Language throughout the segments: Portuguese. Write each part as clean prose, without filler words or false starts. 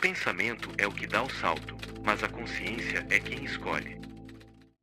pensamento é o que dá o salto, mas a consciência é quem escolhe.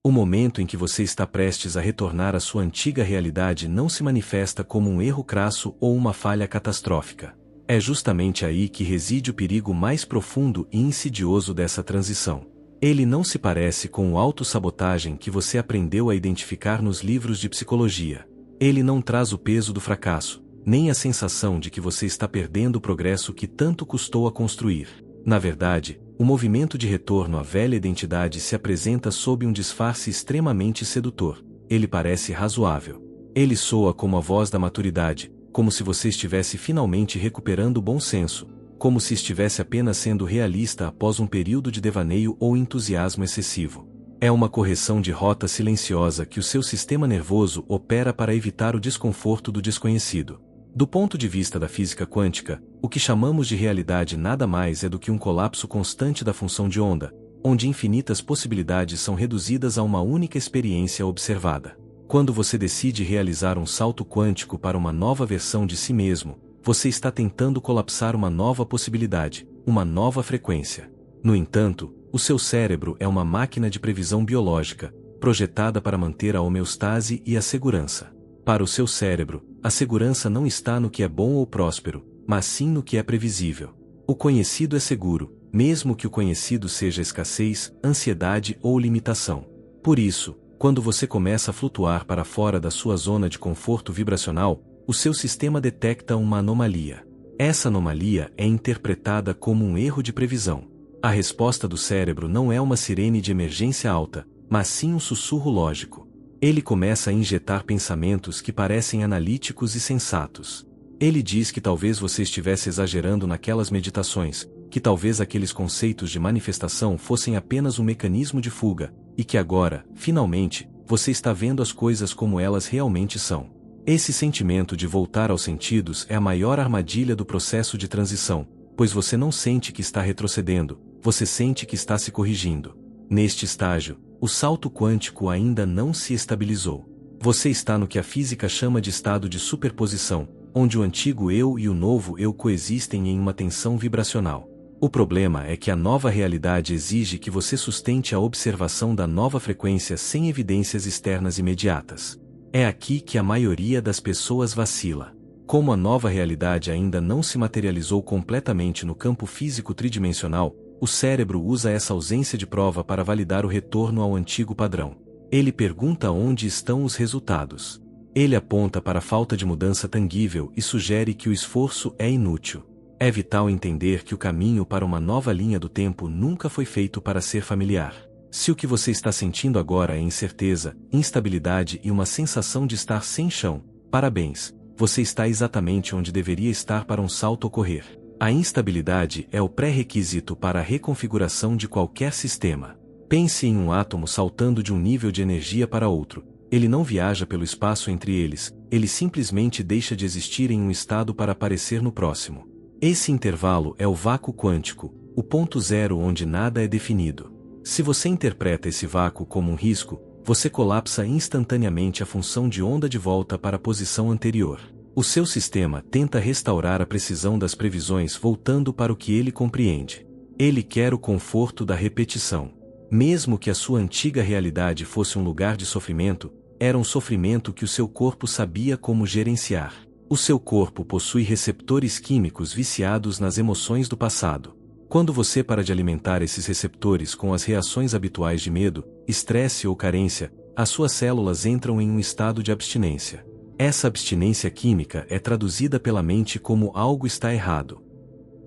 O momento em que você está prestes a retornar à sua antiga realidade não se manifesta como um erro crasso ou uma falha catastrófica. É justamente aí que reside o perigo mais profundo e insidioso dessa transição. Ele não se parece com a autossabotagem que você aprendeu a identificar nos livros de psicologia. Ele não traz o peso do fracasso, nem a sensação de que você está perdendo o progresso que tanto custou a construir. Na verdade, o movimento de retorno à velha identidade se apresenta sob um disfarce extremamente sedutor. Ele parece razoável. Ele soa como a voz da maturidade, como se você estivesse finalmente recuperando o bom senso, como se estivesse apenas sendo realista após um período de devaneio ou entusiasmo excessivo. É uma correção de rota silenciosa que o seu sistema nervoso opera para evitar o desconforto do desconhecido. Do ponto de vista da física quântica, o que chamamos de realidade nada mais é do que um colapso constante da função de onda, onde infinitas possibilidades são reduzidas a uma única experiência observada. Quando você decide realizar um salto quântico para uma nova versão de si mesmo, você está tentando colapsar uma nova possibilidade, uma nova frequência. No entanto, o seu cérebro é uma máquina de previsão biológica, projetada para manter a homeostase e a segurança. Para o seu cérebro, a segurança não está no que é bom ou próspero, mas sim no que é previsível. O conhecido é seguro, mesmo que o conhecido seja escassez, ansiedade ou limitação. Por isso, quando você começa a flutuar para fora da sua zona de conforto vibracional, o seu sistema detecta uma anomalia. Essa anomalia é interpretada como um erro de previsão. A resposta do cérebro não é uma sirene de emergência alta, mas sim um sussurro lógico. Ele começa a injetar pensamentos que parecem analíticos e sensatos. Ele diz que talvez você estivesse exagerando naquelas meditações, que talvez aqueles conceitos de manifestação fossem apenas um mecanismo de fuga, e que agora, finalmente, você está vendo as coisas como elas realmente são. Esse sentimento de voltar aos sentidos é a maior armadilha do processo de transição, pois você não sente que está retrocedendo, você sente que está se corrigindo. Neste estágio, o salto quântico ainda não se estabilizou. Você está no que a física chama de estado de superposição, onde o antigo eu e o novo eu coexistem em uma tensão vibracional. O problema é que a nova realidade exige que você sustente a observação da nova frequência sem evidências externas imediatas. É aqui que a maioria das pessoas vacila. Como a nova realidade ainda não se materializou completamente no campo físico tridimensional, o cérebro usa essa ausência de prova para validar o retorno ao antigo padrão. Ele pergunta onde estão os resultados. Ele aponta para a falta de mudança tangível e sugere que o esforço é inútil. É vital entender que o caminho para uma nova linha do tempo nunca foi feito para ser familiar. Se o que você está sentindo agora é incerteza, instabilidade e uma sensação de estar sem chão, parabéns, você está exatamente onde deveria estar para um salto ocorrer. A instabilidade é o pré-requisito para a reconfiguração de qualquer sistema. Pense em um átomo saltando de um nível de energia para outro. Ele não viaja pelo espaço entre eles, ele simplesmente deixa de existir em um estado para aparecer no próximo. Esse intervalo é o vácuo quântico, o ponto zero onde nada é definido. Se você interpreta esse vácuo como um risco, você colapsa instantaneamente a função de onda de volta para a posição anterior. O seu sistema tenta restaurar a precisão das previsões voltando para o que ele compreende. Ele quer o conforto da repetição. Mesmo que a sua antiga realidade fosse um lugar de sofrimento, era um sofrimento que o seu corpo sabia como gerenciar. O seu corpo possui receptores químicos viciados nas emoções do passado. Quando você para de alimentar esses receptores com as reações habituais de medo, estresse ou carência, as suas células entram em um estado de abstinência. Essa abstinência química é traduzida pela mente como algo está errado.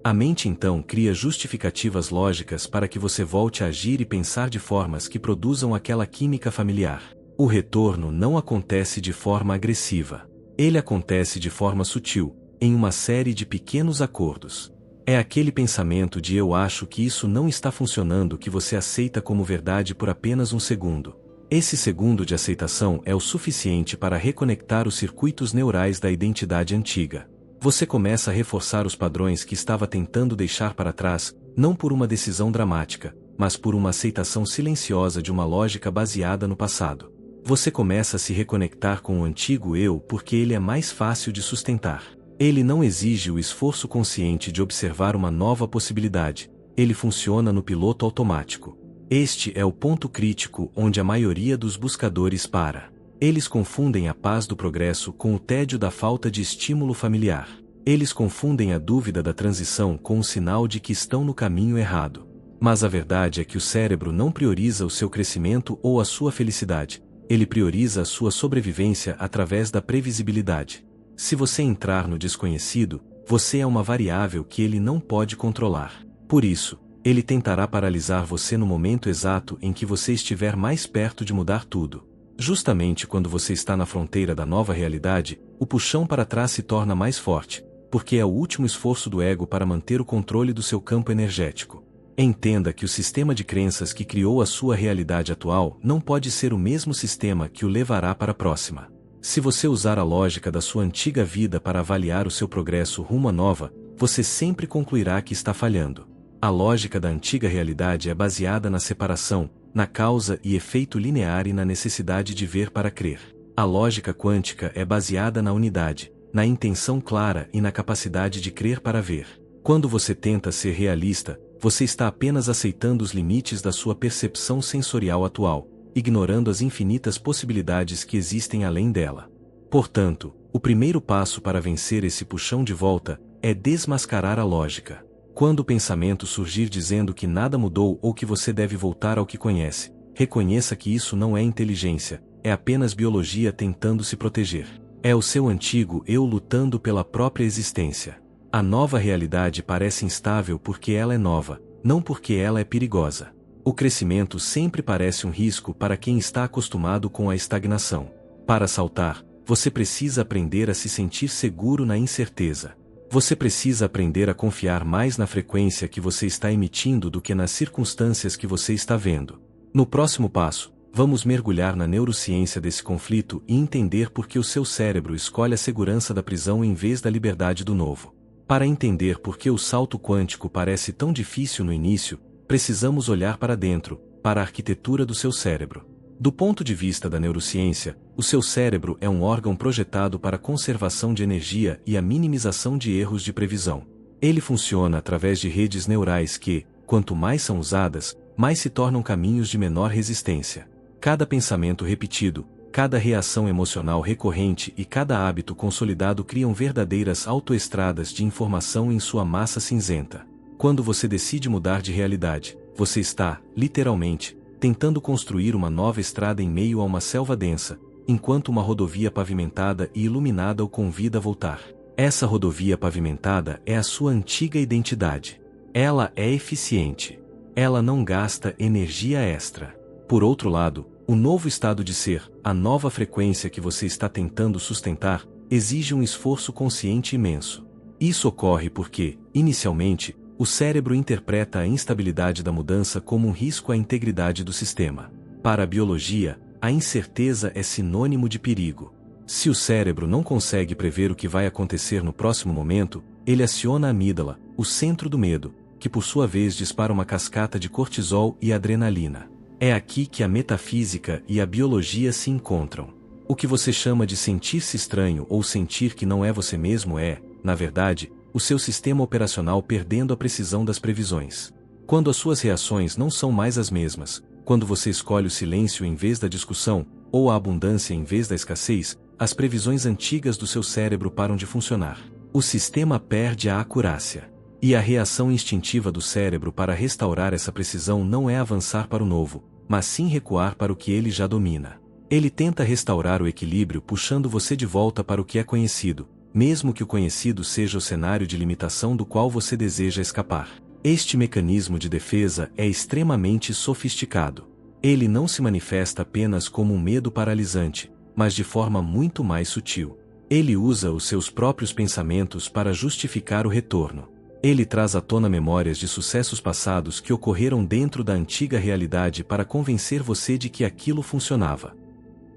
A mente então cria justificativas lógicas para que você volte a agir e pensar de formas que produzam aquela química familiar. O retorno não acontece de forma agressiva. Ele acontece de forma sutil, em uma série de pequenos acordos. É aquele pensamento de eu acho que isso não está funcionando que você aceita como verdade por apenas um segundo. Esse segundo de aceitação é o suficiente para reconectar os circuitos neurais da identidade antiga. Você começa a reforçar os padrões que estava tentando deixar para trás, não por uma decisão dramática, mas por uma aceitação silenciosa de uma lógica baseada no passado. Você começa a se reconectar com o antigo eu porque ele é mais fácil de sustentar. Ele não exige o esforço consciente de observar uma nova possibilidade. ele funciona no piloto automático. Este é o ponto crítico onde a maioria dos buscadores para. Eles confundem a paz do progresso com o tédio da falta de estímulo familiar. Eles confundem a dúvida da transição com o sinal de que estão no caminho errado. Mas a verdade é que o cérebro não prioriza o seu crescimento ou a sua felicidade. Ele prioriza a sua sobrevivência através da previsibilidade. Se você entrar no desconhecido, você é uma variável que ele não pode controlar. Por isso, ele tentará paralisar você no momento exato em que você estiver mais perto de mudar tudo. Justamente quando você está na fronteira da nova realidade, o puxão para trás se torna mais forte, porque é o último esforço do ego para manter o controle do seu campo energético. Entenda que o sistema de crenças que criou a sua realidade atual não pode ser o mesmo sistema que o levará para a próxima. Se você usar a lógica da sua antiga vida para avaliar o seu progresso rumo à nova, você sempre concluirá que está falhando. A lógica da antiga realidade é baseada na separação, na causa e efeito linear e na necessidade de ver para crer. A lógica quântica é baseada na unidade, na intenção clara e na capacidade de crer para ver. Quando você tenta ser realista, você está apenas aceitando os limites da sua percepção sensorial atual, ignorando as infinitas possibilidades que existem além dela. Portanto, o primeiro passo para vencer esse puxão de volta é desmascarar a lógica. Quando o pensamento surgir dizendo que nada mudou ou que você deve voltar ao que conhece, reconheça que isso não é inteligência, é apenas biologia tentando se proteger. É o seu antigo eu lutando pela própria existência. A nova realidade parece instável porque ela é nova, não porque ela é perigosa. O crescimento sempre parece um risco para quem está acostumado com a estagnação. Para saltar, você precisa aprender a se sentir seguro na incerteza. Você precisa aprender a confiar mais na frequência que você está emitindo do que nas circunstâncias que você está vendo. No próximo passo, vamos mergulhar na neurociência desse conflito e entender por que o seu cérebro escolhe a segurança da prisão em vez da liberdade do novo. Para entender por que o salto quântico parece tão difícil no início, precisamos olhar para dentro, para a arquitetura do seu cérebro. Do ponto de vista da neurociência, o seu cérebro é um órgão projetado para a conservação de energia e a minimização de erros de previsão. Ele funciona através de redes neurais que, quanto mais são usadas, mais se tornam caminhos de menor resistência. Cada pensamento repetido, cada reação emocional recorrente e cada hábito consolidado criam verdadeiras autoestradas de informação em sua massa cinzenta. Quando você decide mudar de realidade, você está, literalmente, tentando construir uma nova estrada em meio a uma selva densa, enquanto uma rodovia pavimentada e iluminada o convida a voltar. Essa rodovia pavimentada é a sua antiga identidade. Ela é eficiente. Ela não gasta energia extra. Por outro lado, o novo estado de ser, a nova frequência que você está tentando sustentar, exige um esforço consciente imenso. Isso ocorre porque, inicialmente, o cérebro interpreta a instabilidade da mudança como um risco à integridade do sistema. Para a biologia, a incerteza é sinônimo de perigo. Se o cérebro não consegue prever o que vai acontecer no próximo momento, ele aciona a amígdala, o centro do medo, que por sua vez dispara uma cascata de cortisol e adrenalina. É aqui que a metafísica e a biologia se encontram. O que você chama de sentir-se estranho ou sentir que não é você mesmo é, na verdade, o seu sistema operacional perdendo a precisão das previsões. Quando as suas reações não são mais as mesmas, quando você escolhe o silêncio em vez da discussão, ou a abundância em vez da escassez, as previsões antigas do seu cérebro param de funcionar. O sistema perde a acurácia. E a reação instintiva do cérebro para restaurar essa precisão não é avançar para o novo, mas sim recuar para o que ele já domina. Ele tenta restaurar o equilíbrio puxando você de volta para o que é conhecido, mesmo que o conhecido seja o cenário de limitação do qual você deseja escapar. Este mecanismo de defesa é extremamente sofisticado. Ele não se manifesta apenas como um medo paralisante, mas de forma muito mais sutil. Ele usa os seus próprios pensamentos para justificar o retorno. Ele traz à tona memórias de sucessos passados que ocorreram dentro da antiga realidade para convencer você de que aquilo funcionava.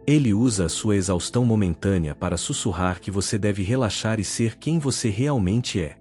Ele usa a sua exaustão momentânea para sussurrar que você deve relaxar e ser quem você realmente é.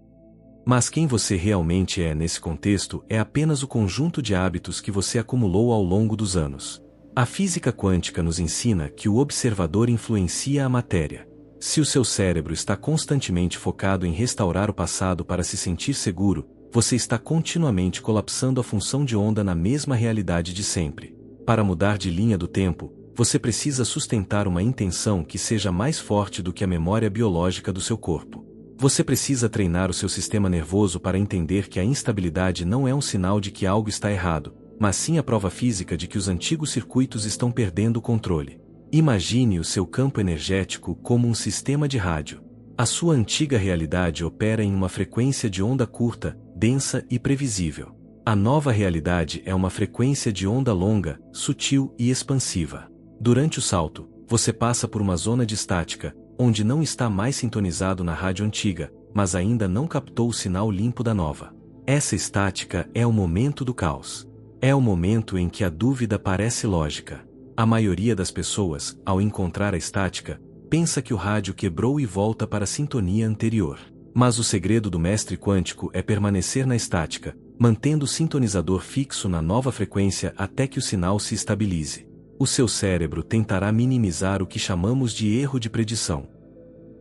Mas quem você realmente é nesse contexto é apenas o conjunto de hábitos que você acumulou ao longo dos anos. A física quântica nos ensina que o observador influencia a matéria. Se o seu cérebro está constantemente focado em restaurar o passado para se sentir seguro, você está continuamente colapsando a função de onda na mesma realidade de sempre. Para mudar de linha do tempo, você precisa sustentar uma intenção que seja mais forte do que a memória biológica do seu corpo. Você precisa treinar o seu sistema nervoso para entender que a instabilidade não é um sinal de que algo está errado, mas sim a prova física de que os antigos circuitos estão perdendo o controle. Imagine o seu campo energético como um sistema de rádio. A sua antiga realidade opera em uma frequência de onda curta, densa e previsível. A nova realidade é uma frequência de onda longa, sutil e expansiva. Durante o salto, você passa por uma zona de estática, onde não está mais sintonizado na rádio antiga, mas ainda não captou o sinal limpo da nova. Essa estática é o momento do caos. É o momento em que a dúvida parece lógica. A maioria das pessoas, ao encontrar a estática, pensa que o rádio quebrou e volta para a sintonia anterior. Mas o segredo do mestre quântico é permanecer na estática, mantendo o sintonizador fixo na nova frequência até que o sinal se estabilize. O seu cérebro tentará minimizar o que chamamos de erro de predição.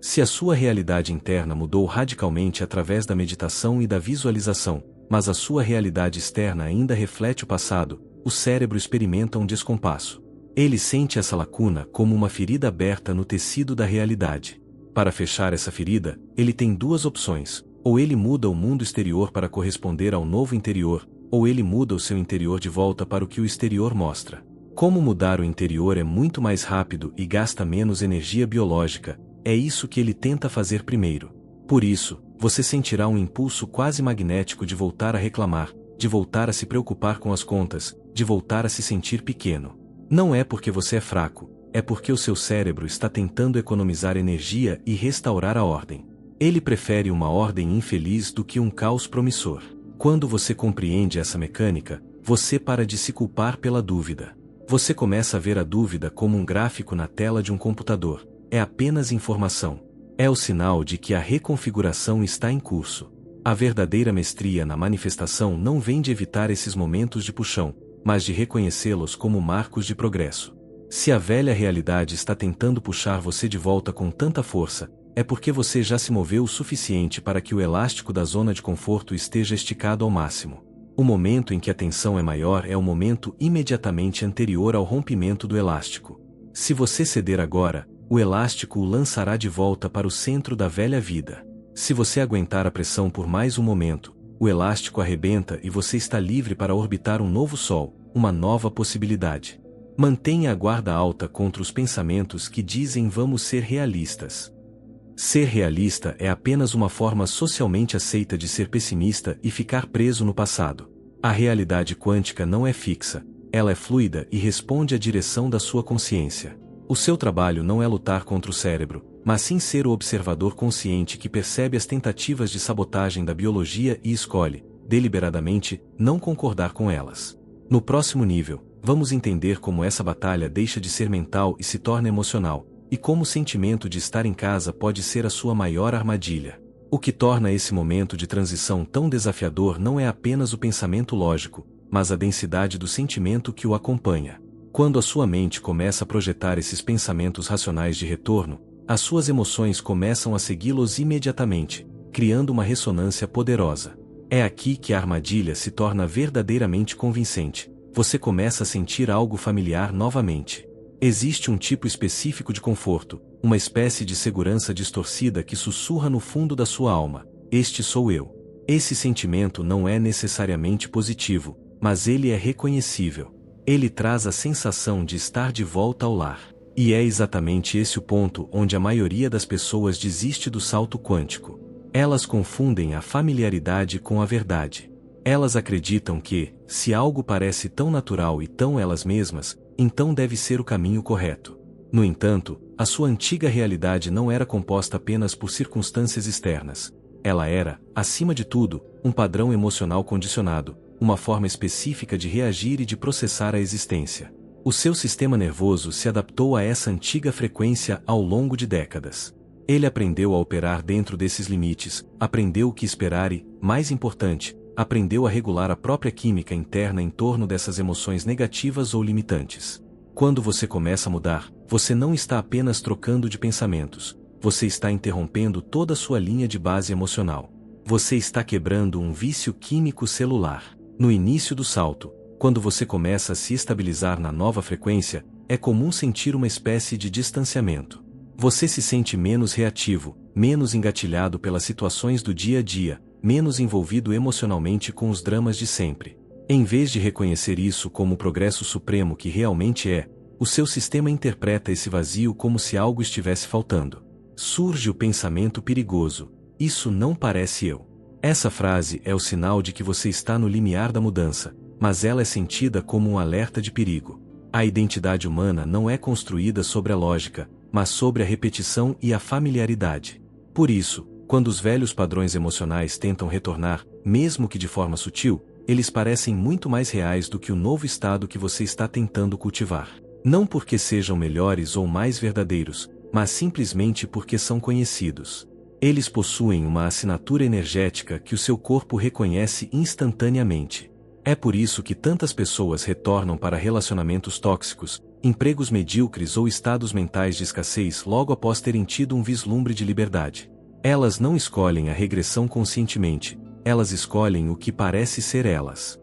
Se a sua realidade interna mudou radicalmente através da meditação e da visualização, mas a sua realidade externa ainda reflete o passado, o cérebro experimenta um descompasso. Ele sente essa lacuna como uma ferida aberta no tecido da realidade. Para fechar essa ferida, ele tem duas opções: ou ele muda o mundo exterior para corresponder ao novo interior, ou ele muda o seu interior de volta para o que o exterior mostra. Como mudar o interior é muito mais rápido e gasta menos energia biológica, é isso que ele tenta fazer primeiro. Por isso, você sentirá um impulso quase magnético de voltar a reclamar, de voltar a se preocupar com as contas, de voltar a se sentir pequeno. Não é porque você é fraco, é porque o seu cérebro está tentando economizar energia e restaurar a ordem. Ele prefere uma ordem infeliz do que um caos promissor. Quando você compreende essa mecânica, você para de se culpar pela dúvida. Você começa a ver a dúvida como um gráfico na tela de um computador. É apenas informação. É o sinal de que a reconfiguração está em curso. A verdadeira mestria na manifestação não vem de evitar esses momentos de puxão, mas de reconhecê-los como marcos de progresso. Se a velha realidade está tentando puxar você de volta com tanta força, é porque você já se moveu o suficiente para que o elástico da zona de conforto esteja esticado ao máximo. O momento em que a tensão é maior é o momento imediatamente anterior ao rompimento do elástico. Se você ceder agora, o elástico o lançará de volta para o centro da velha vida. Se você aguentar a pressão por mais um momento, o elástico arrebenta e você está livre para orbitar um novo sol, uma nova possibilidade. Mantenha a guarda alta contra os pensamentos que dizem vamos ser realistas. Ser realista é apenas uma forma socialmente aceita de ser pessimista e ficar preso no passado. A realidade quântica não é fixa, ela é fluida e responde à direção da sua consciência. O seu trabalho não é lutar contra o cérebro, mas sim ser o observador consciente que percebe as tentativas de sabotagem da biologia e escolhe, deliberadamente, não concordar com elas. No próximo nível, vamos entender como essa batalha deixa de ser mental e se torna emocional, e como o sentimento de estar em casa pode ser a sua maior armadilha. O que torna esse momento de transição tão desafiador não é apenas o pensamento lógico, mas a densidade do sentimento que o acompanha. Quando a sua mente começa a projetar esses pensamentos racionais de retorno, as suas emoções começam a segui-los imediatamente, criando uma ressonância poderosa. É aqui que a armadilha se torna verdadeiramente convincente. Você começa a sentir algo familiar novamente. Existe um tipo específico de conforto, uma espécie de segurança distorcida que sussurra no fundo da sua alma: este sou eu. Esse sentimento não é necessariamente positivo, mas ele é reconhecível. Ele traz a sensação de estar de volta ao lar. E é exatamente esse o ponto onde a maioria das pessoas desiste do salto quântico. Elas confundem a familiaridade com a verdade. Elas acreditam que, se algo parece tão natural e tão elas mesmas, então deve ser o caminho correto. No entanto, a sua antiga realidade não era composta apenas por circunstâncias externas. Ela era, acima de tudo, um padrão emocional condicionado, uma forma específica de reagir e de processar a existência. O seu sistema nervoso se adaptou a essa antiga frequência ao longo de décadas. Ele aprendeu a operar dentro desses limites, aprendeu o que esperar e, mais importante, aprendeu a regular a própria química interna em torno dessas emoções negativas ou limitantes. Quando você começa a mudar, você não está apenas trocando de pensamentos, você está interrompendo toda a sua linha de base emocional. Você está quebrando um vício químico celular. No início do salto, quando você começa a se estabilizar na nova frequência, é comum sentir uma espécie de distanciamento. Você se sente menos reativo, menos engatilhado pelas situações do dia a dia, menos envolvido emocionalmente com os dramas de sempre. Em vez de reconhecer isso como o progresso supremo que realmente é, o seu sistema interpreta esse vazio como se algo estivesse faltando. Surge o pensamento perigoso: isso não parece eu. Essa frase é o sinal de que você está no limiar da mudança, mas ela é sentida como um alerta de perigo. A identidade humana não é construída sobre a lógica, mas sobre a repetição e a familiaridade. Por isso, quando os velhos padrões emocionais tentam retornar, mesmo que de forma sutil, eles parecem muito mais reais do que o novo estado que você está tentando cultivar. Não porque sejam melhores ou mais verdadeiros, mas simplesmente porque são conhecidos. Eles possuem uma assinatura energética que o seu corpo reconhece instantaneamente. É por isso que tantas pessoas retornam para relacionamentos tóxicos, empregos medíocres ou estados mentais de escassez logo após terem tido um vislumbre de liberdade. Elas não escolhem a regressão conscientemente, elas escolhem o que parece ser elas.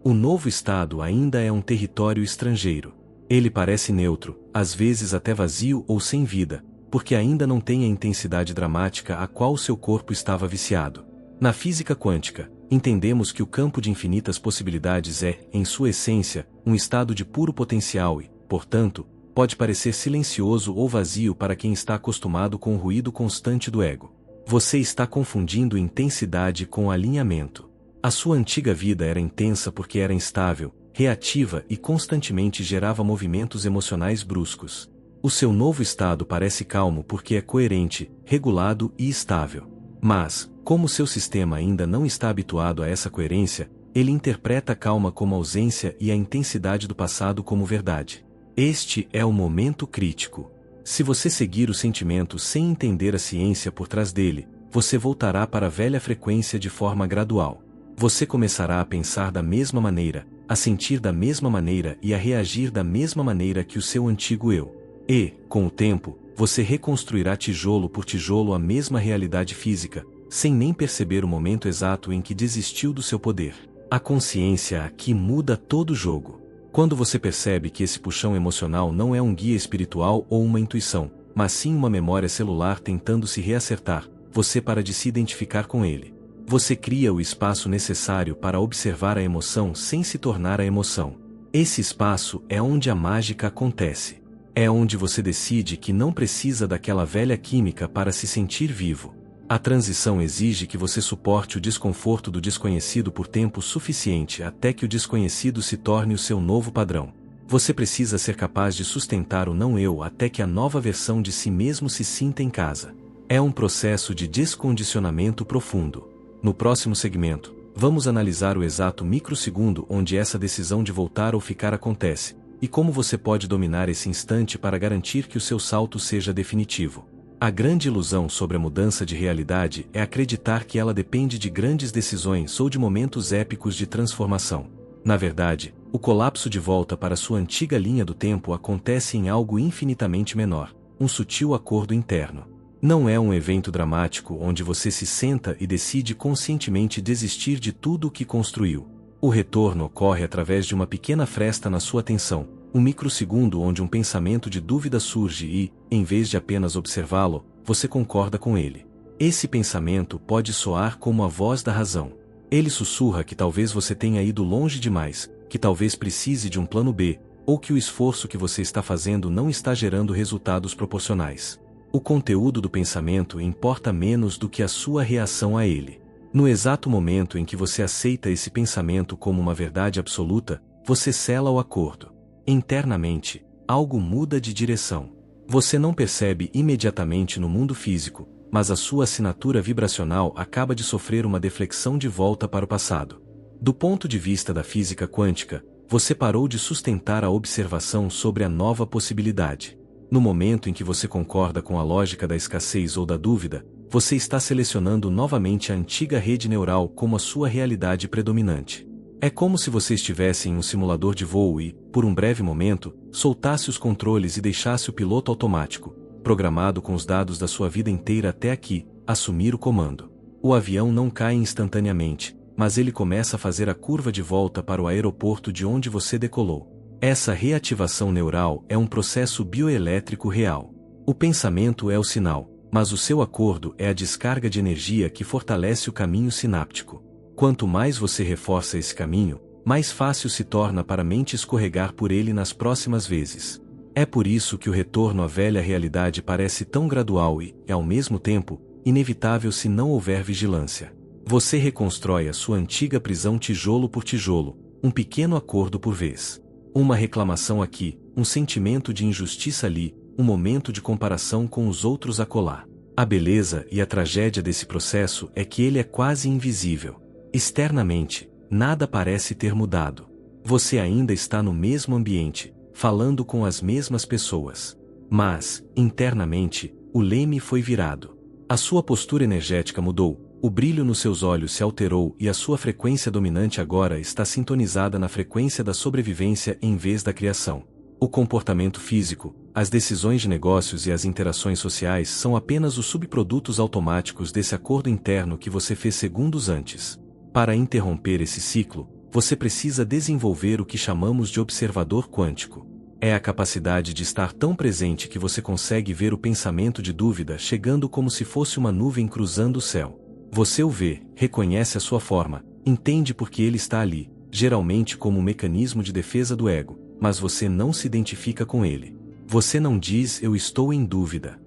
O novo estado ainda é um território estrangeiro. Ele parece neutro, às vezes até vazio ou sem vida, porque ainda não tem a intensidade dramática a qual seu corpo estava viciado. Na física quântica, entendemos que o campo de infinitas possibilidades é, em sua essência, um estado de puro potencial e, portanto, pode parecer silencioso ou vazio para quem está acostumado com o ruído constante do ego. Você está confundindo intensidade com alinhamento. A sua antiga vida era intensa porque era instável, reativa e constantemente gerava movimentos emocionais bruscos. O seu novo estado parece calmo porque é coerente, regulado e estável. Mas, como seu sistema ainda não está habituado a essa coerência, ele interpreta a calma como ausência e a intensidade do passado como verdade. Este é o momento crítico. Se você seguir o sentimento sem entender a ciência por trás dele, você voltará para a velha frequência de forma gradual. Você começará a pensar da mesma maneira, a sentir da mesma maneira e a reagir da mesma maneira que o seu antigo eu. E, com o tempo, você reconstruirá tijolo por tijolo a mesma realidade física, sem nem perceber o momento exato em que desistiu do seu poder. A consciência aqui muda todo o jogo. Quando você percebe que esse puxão emocional não é um guia espiritual ou uma intuição, mas sim uma memória celular tentando se reacertar, você para de se identificar com ele. Você cria o espaço necessário para observar a emoção sem se tornar a emoção. Esse espaço é onde a mágica acontece. É onde você decide que não precisa daquela velha química para se sentir vivo. A transição exige que você suporte o desconforto do desconhecido por tempo suficiente até que o desconhecido se torne o seu novo padrão. Você precisa ser capaz de sustentar o não-eu até que a nova versão de si mesmo se sinta em casa. É um processo de descondicionamento profundo. No próximo segmento, vamos analisar o exato microsegundo onde essa decisão de voltar ou ficar acontece, e como você pode dominar esse instante para garantir que o seu salto seja definitivo. A grande ilusão sobre a mudança de realidade é acreditar que ela depende de grandes decisões ou de momentos épicos de transformação. Na verdade, o colapso de volta para sua antiga linha do tempo acontece em algo infinitamente menor, um sutil acordo interno. Não é um evento dramático onde você se senta e decide conscientemente desistir de tudo o que construiu. O retorno ocorre através de uma pequena fresta na sua atenção, um microsegundo onde um pensamento de dúvida surge e, em vez de apenas observá-lo, você concorda com ele. Esse pensamento pode soar como a voz da razão. Ele sussurra que talvez você tenha ido longe demais, que talvez precise de um plano B, ou que o esforço que você está fazendo não está gerando resultados proporcionais. O conteúdo do pensamento importa menos do que a sua reação a ele. No exato momento em que você aceita esse pensamento como uma verdade absoluta, você sela o acordo. Internamente, algo muda de direção. Você não percebe imediatamente no mundo físico, mas a sua assinatura vibracional acaba de sofrer uma deflexão de volta para o passado. Do ponto de vista da física quântica, você parou de sustentar a observação sobre a nova possibilidade. No momento em que você concorda com a lógica da escassez ou da dúvida, você está selecionando novamente a antiga rede neural como a sua realidade predominante. É como se você estivesse em um simulador de voo e, por um breve momento, soltasse os controles e deixasse o piloto automático, programado com os dados da sua vida inteira até aqui, assumir o comando. O avião não cai instantaneamente, mas ele começa a fazer a curva de volta para o aeroporto de onde você decolou. Essa reativação neural é um processo bioelétrico real. O pensamento é o sinal, mas o seu acordo é a descarga de energia que fortalece o caminho sináptico. Quanto mais você reforça esse caminho, mais fácil se torna para a mente escorregar por ele nas próximas vezes. É por isso que o retorno à velha realidade parece tão gradual e, ao mesmo tempo, inevitável se não houver vigilância. Você reconstrói a sua antiga prisão tijolo por tijolo, um pequeno acordo por vez. Uma reclamação aqui, um sentimento de injustiça ali, um momento de comparação com os outros acolá. A beleza e a tragédia desse processo é que ele é quase invisível. Externamente, nada parece ter mudado. Você ainda está no mesmo ambiente, falando com as mesmas pessoas. Mas, internamente, o leme foi virado. A sua postura energética mudou, o brilho nos seus olhos se alterou e a sua frequência dominante agora está sintonizada na frequência da sobrevivência em vez da criação. O comportamento físico, as decisões de negócios e as interações sociais são apenas os subprodutos automáticos desse acordo interno que você fez segundos antes. Para interromper esse ciclo, você precisa desenvolver o que chamamos de observador quântico. É a capacidade de estar tão presente que você consegue ver o pensamento de dúvida chegando como se fosse uma nuvem cruzando o céu. Você o vê, reconhece a sua forma, entende por que ele está ali, geralmente como um mecanismo de defesa do ego, mas você não se identifica com ele. Você não diz eu estou em dúvida.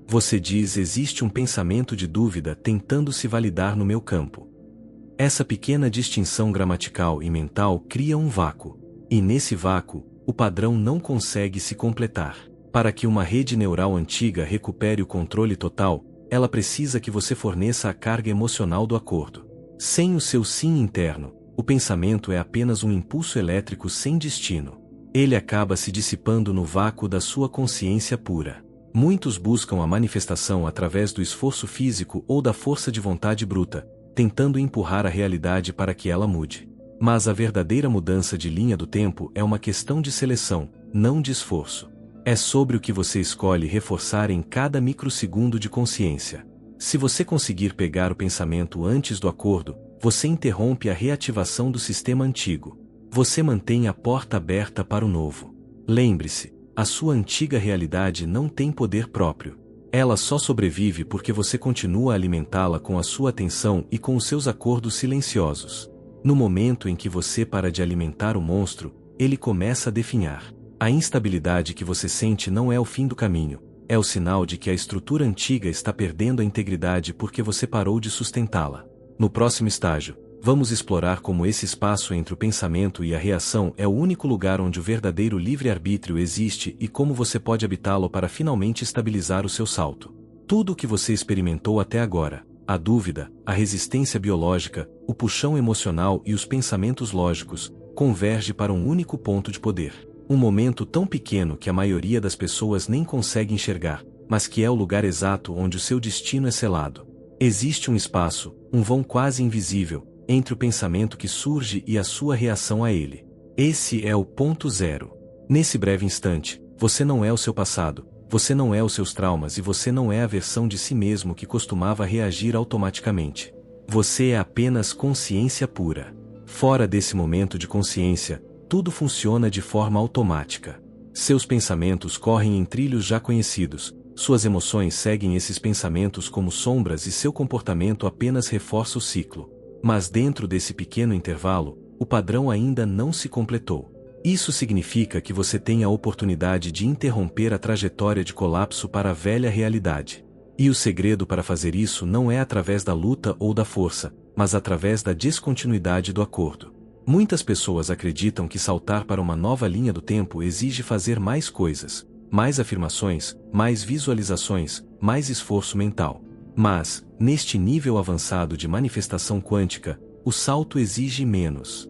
Você diz existe um pensamento de dúvida tentando se validar no meu campo. Essa pequena distinção gramatical e mental cria um vácuo, e nesse vácuo, o padrão não consegue se completar. Para que uma rede neural antiga recupere o controle total, ela precisa que você forneça a carga emocional do acordo. Sem o seu sim interno, o pensamento é apenas um impulso elétrico sem destino. Ele acaba se dissipando no vácuo da sua consciência pura. Muitos buscam a manifestação através do esforço físico ou da força de vontade bruta, tentando empurrar a realidade para que ela mude. Mas a verdadeira mudança de linha do tempo é uma questão de seleção, não de esforço. É sobre o que você escolhe reforçar em cada microsegundo de consciência. Se você conseguir pegar o pensamento antes do acordo, você interrompe a reativação do sistema antigo. Você mantém a porta aberta para o novo. Lembre-se, a sua antiga realidade não tem poder próprio. Ela só sobrevive porque você continua a alimentá-la com a sua atenção e com os seus acordos silenciosos. No momento em que você para de alimentar o monstro, ele começa a definhar. A instabilidade que você sente não é o fim do caminho, é o sinal de que a estrutura antiga está perdendo a integridade porque você parou de sustentá-la. No próximo estágio, vamos explorar como esse espaço entre o pensamento e a reação é o único lugar onde o verdadeiro livre-arbítrio existe e como você pode habitá-lo para finalmente estabilizar o seu salto. Tudo o que você experimentou até agora, a dúvida, a resistência biológica, o puxão emocional e os pensamentos lógicos, converge para um único ponto de poder. Um momento tão pequeno que a maioria das pessoas nem consegue enxergar, mas que é o lugar exato onde o seu destino é selado. Existe um espaço, um vão quase invisível, entre o pensamento que surge e a sua reação a ele. Esse é o ponto zero. Nesse breve instante, você não é o seu passado, você não é os seus traumas e você não é a versão de si mesmo que costumava reagir automaticamente. Você é apenas consciência pura. Fora desse momento de consciência, tudo funciona de forma automática. Seus pensamentos correm em trilhos já conhecidos, suas emoções seguem esses pensamentos como sombras e seu comportamento apenas reforça o ciclo. Mas dentro desse pequeno intervalo, o padrão ainda não se completou. Isso significa que você tem a oportunidade de interromper a trajetória de colapso para a velha realidade. E o segredo para fazer isso não é através da luta ou da força, mas através da descontinuidade do acordo. Muitas pessoas acreditam que saltar para uma nova linha do tempo exige fazer mais coisas, mais afirmações, mais visualizações, mais esforço mental. Mas, neste nível avançado de manifestação quântica, o salto exige menos.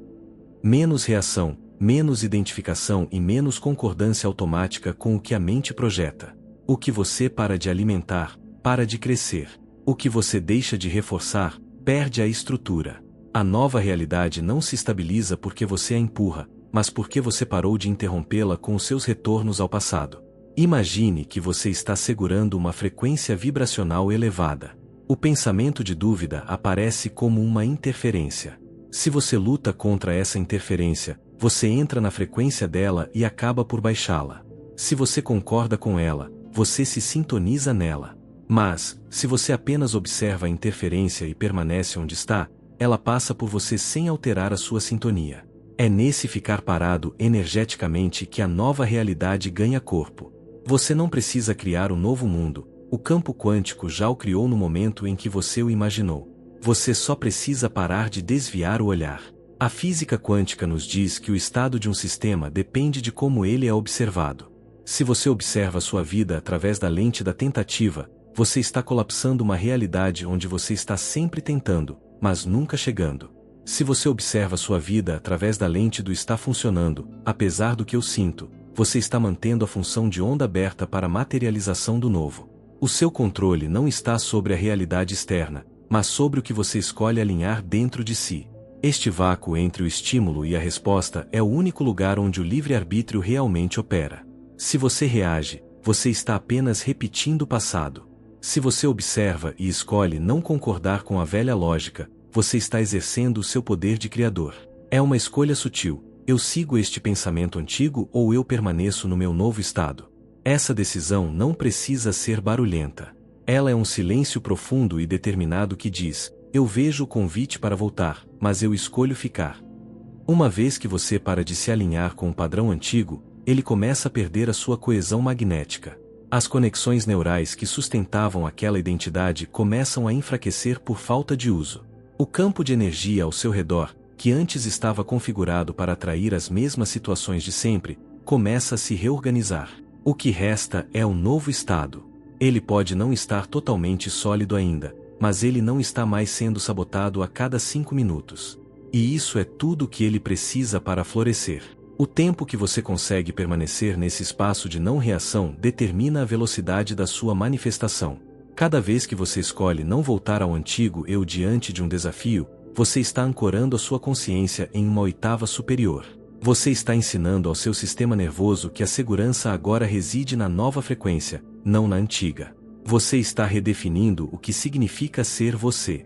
Menos reação, menos identificação e menos concordância automática com o que a mente projeta. O que você para de alimentar, para de crescer. O que você deixa de reforçar, perde a estrutura. A nova realidade não se estabiliza porque você a empurra, mas porque você parou de interrompê-la com os seus retornos ao passado. Imagine que você está segurando uma frequência vibracional elevada. O pensamento de dúvida aparece como uma interferência. Se você luta contra essa interferência, você entra na frequência dela e acaba por baixá-la. Se você concorda com ela, você se sintoniza nela. Mas, se você apenas observa a interferência e permanece onde está, ela passa por você sem alterar a sua sintonia. É nesse ficar parado energeticamente que a nova realidade ganha corpo. Você não precisa criar um novo mundo, o campo quântico já o criou no momento em que você o imaginou. Você só precisa parar de desviar o olhar. A física quântica nos diz que o estado de um sistema depende de como ele é observado. Se você observa sua vida através da lente da tentativa, você está colapsando uma realidade onde você está sempre tentando, mas nunca chegando. Se você observa sua vida através da lente do está funcionando, apesar do que eu sinto, você está mantendo a função de onda aberta para a materialização do novo. O seu controle não está sobre a realidade externa, mas sobre o que você escolhe alinhar dentro de si. Este vácuo entre o estímulo e a resposta é o único lugar onde o livre-arbítrio realmente opera. Se você reage, você está apenas repetindo o passado. Se você observa e escolhe não concordar com a velha lógica, você está exercendo o seu poder de criador. É uma escolha sutil: eu sigo este pensamento antigo ou eu permaneço no meu novo estado? Essa decisão não precisa ser barulhenta. Ela é um silêncio profundo e determinado que diz: eu vejo o convite para voltar, mas eu escolho ficar. Uma vez que você para de se alinhar com o padrão antigo, ele começa a perder a sua coesão magnética. As conexões neurais que sustentavam aquela identidade começam a enfraquecer por falta de uso. O campo de energia ao seu redor, que antes estava configurado para atrair as mesmas situações de sempre, começa a se reorganizar. O que resta é um novo estado. Ele pode não estar totalmente sólido ainda, mas ele não está mais sendo sabotado a cada 5 minutos. E isso é tudo o que ele precisa para florescer. O tempo que você consegue permanecer nesse espaço de não reação determina a velocidade da sua manifestação. Cada vez que você escolhe não voltar ao antigo eu diante de um desafio, você está ancorando a sua consciência em uma oitava superior. Você está ensinando ao seu sistema nervoso que a segurança agora reside na nova frequência, não na antiga. Você está redefinindo o que significa ser você.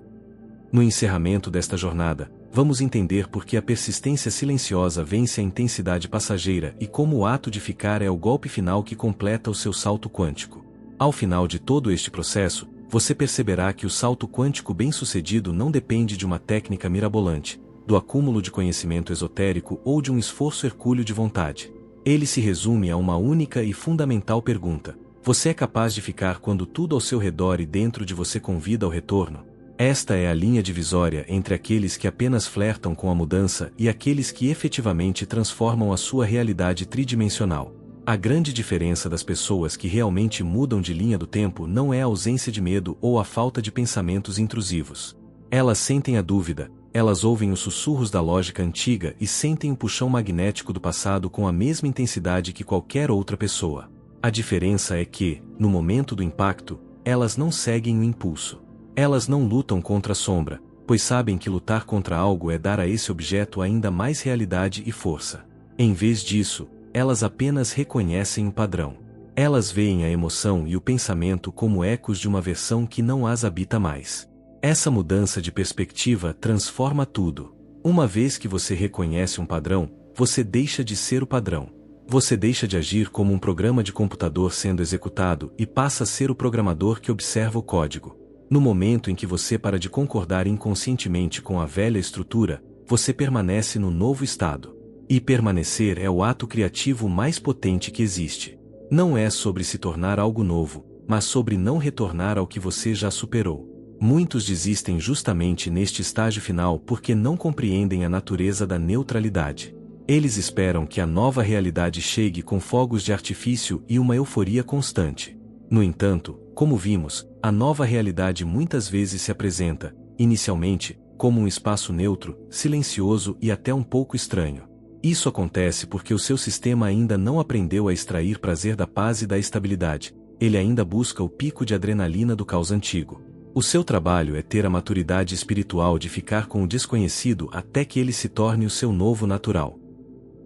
No encerramento desta jornada, vamos entender por que a persistência silenciosa vence a intensidade passageira e como o ato de ficar é o golpe final que completa o seu salto quântico. Ao final de todo este processo, você perceberá que o salto quântico bem-sucedido não depende de uma técnica mirabolante, do acúmulo de conhecimento esotérico ou de um esforço hercúleo de vontade. Ele se resume a uma única e fundamental pergunta: você é capaz de ficar quando tudo ao seu redor e dentro de você convida ao retorno? Esta é a linha divisória entre aqueles que apenas flertam com a mudança e aqueles que efetivamente transformam a sua realidade tridimensional. A grande diferença das pessoas que realmente mudam de linha do tempo não é a ausência de medo ou a falta de pensamentos intrusivos. Elas sentem a dúvida, elas ouvem os sussurros da lógica antiga e sentem o puxão magnético do passado com a mesma intensidade que qualquer outra pessoa. A diferença é que, no momento do impacto, elas não seguem o impulso. Elas não lutam contra a sombra, pois sabem que lutar contra algo é dar a esse objeto ainda mais realidade e força. Em vez disso, elas apenas reconhecem o padrão. Elas veem a emoção e o pensamento como ecos de uma versão que não as habita mais. Essa mudança de perspectiva transforma tudo. Uma vez que você reconhece um padrão, você deixa de ser o padrão. Você deixa de agir como um programa de computador sendo executado e passa a ser o programador que observa o código. No momento em que você para de concordar inconscientemente com a velha estrutura, você permanece no novo estado. E permanecer é o ato criativo mais potente que existe. Não é sobre se tornar algo novo, mas sobre não retornar ao que você já superou. Muitos desistem justamente neste estágio final porque não compreendem a natureza da neutralidade. Eles esperam que a nova realidade chegue com fogos de artifício e uma euforia constante. No entanto, como vimos, a nova realidade muitas vezes se apresenta, inicialmente, como um espaço neutro, silencioso e até um pouco estranho. Isso acontece porque o seu sistema ainda não aprendeu a extrair prazer da paz e da estabilidade. Ele ainda busca o pico de adrenalina do caos antigo. O seu trabalho é ter a maturidade espiritual de ficar com o desconhecido até que ele se torne o seu novo natural.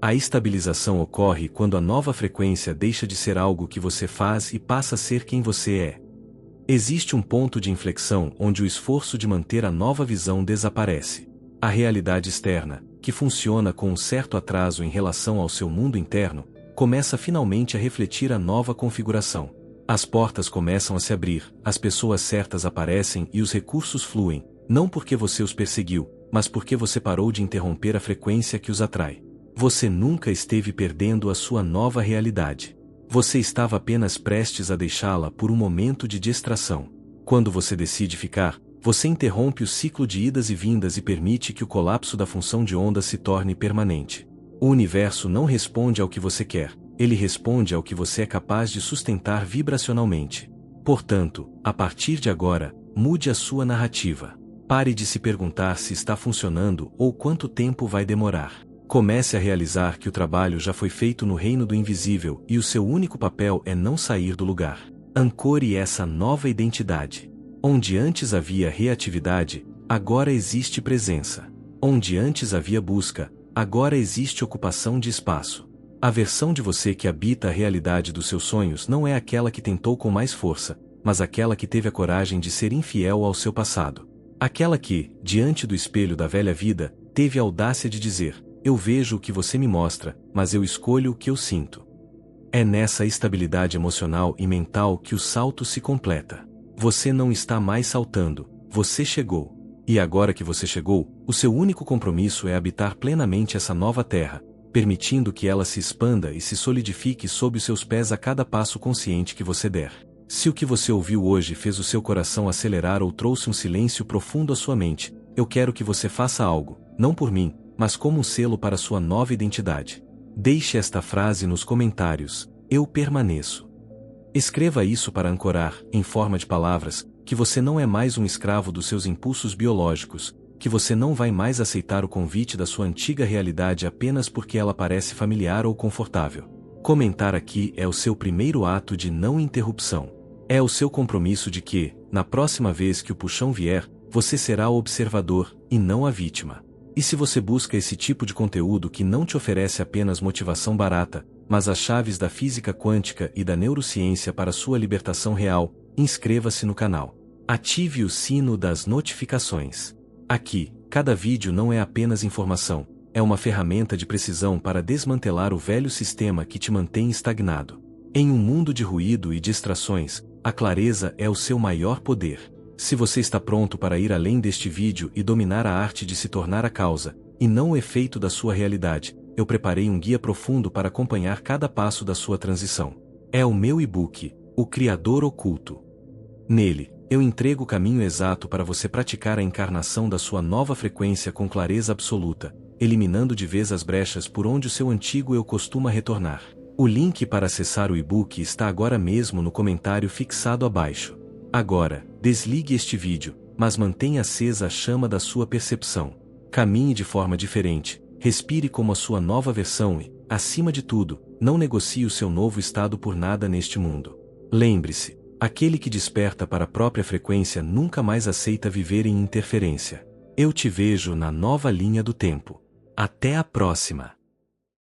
A estabilização ocorre quando a nova frequência deixa de ser algo que você faz e passa a ser quem você é. Existe um ponto de inflexão onde o esforço de manter a nova visão desaparece. A realidade externa, que funciona com um certo atraso em relação ao seu mundo interno, começa finalmente a refletir a nova configuração. As portas começam a se abrir, as pessoas certas aparecem e os recursos fluem, não porque você os perseguiu, mas porque você parou de interromper a frequência que os atrai. Você nunca esteve perdendo a sua nova realidade. Você estava apenas prestes a deixá-la por um momento de distração. Quando você decide ficar, você interrompe o ciclo de idas e vindas e permite que o colapso da função de onda se torne permanente. O universo não responde ao que você quer, ele responde ao que você é capaz de sustentar vibracionalmente. Portanto, a partir de agora, mude a sua narrativa. Pare de se perguntar se está funcionando ou quanto tempo vai demorar. Comece a realizar que o trabalho já foi feito no reino do invisível e o seu único papel é não sair do lugar. Ancore essa nova identidade. Onde antes havia reatividade, agora existe presença. Onde antes havia busca, agora existe ocupação de espaço. A versão de você que habita a realidade dos seus sonhos não é aquela que tentou com mais força, mas aquela que teve a coragem de ser infiel ao seu passado. Aquela que, diante do espelho da velha vida, teve a audácia de dizer: eu vejo o que você me mostra, mas eu escolho o que eu sinto. É nessa estabilidade emocional e mental que o salto se completa. Você não está mais saltando, você chegou. E agora que você chegou, o seu único compromisso é habitar plenamente essa nova terra, permitindo que ela se expanda e se solidifique sob os seus pés a cada passo consciente que você der. Se o que você ouviu hoje fez o seu coração acelerar ou trouxe um silêncio profundo à sua mente, eu quero que você faça algo, não por mim, mas como um selo para sua nova identidade. Deixe esta frase nos comentários: eu permaneço. Escreva isso para ancorar, em forma de palavras, que você não é mais um escravo dos seus impulsos biológicos, que você não vai mais aceitar o convite da sua antiga realidade apenas porque ela parece familiar ou confortável. Comentar aqui é o seu primeiro ato de não interrupção. É o seu compromisso de que, na próxima vez que o puxão vier, você será o observador, e não a vítima. E se você busca esse tipo de conteúdo que não te oferece apenas motivação barata, mas as chaves da física quântica e da neurociência para sua libertação real, inscreva-se no canal. Ative o sino das notificações. Aqui, cada vídeo não é apenas informação, é uma ferramenta de precisão para desmantelar o velho sistema que te mantém estagnado. Em um mundo de ruído e distrações, a clareza é o seu maior poder. Se você está pronto para ir além deste vídeo e dominar a arte de se tornar a causa, e não o efeito da sua realidade, eu preparei um guia profundo para acompanhar cada passo da sua transição. É o meu e-book, O Criador Oculto. Nele, eu entrego o caminho exato para você praticar a encarnação da sua nova frequência com clareza absoluta, eliminando de vez as brechas por onde o seu antigo eu costuma retornar. O link para acessar o e-book está agora mesmo no comentário fixado abaixo. Agora, desligue este vídeo, mas mantenha acesa a chama da sua percepção. Caminhe de forma diferente, respire como a sua nova versão e, acima de tudo, não negocie o seu novo estado por nada neste mundo. Lembre-se, aquele que desperta para a própria frequência nunca mais aceita viver em interferência. Eu te vejo na nova linha do tempo. Até a próxima!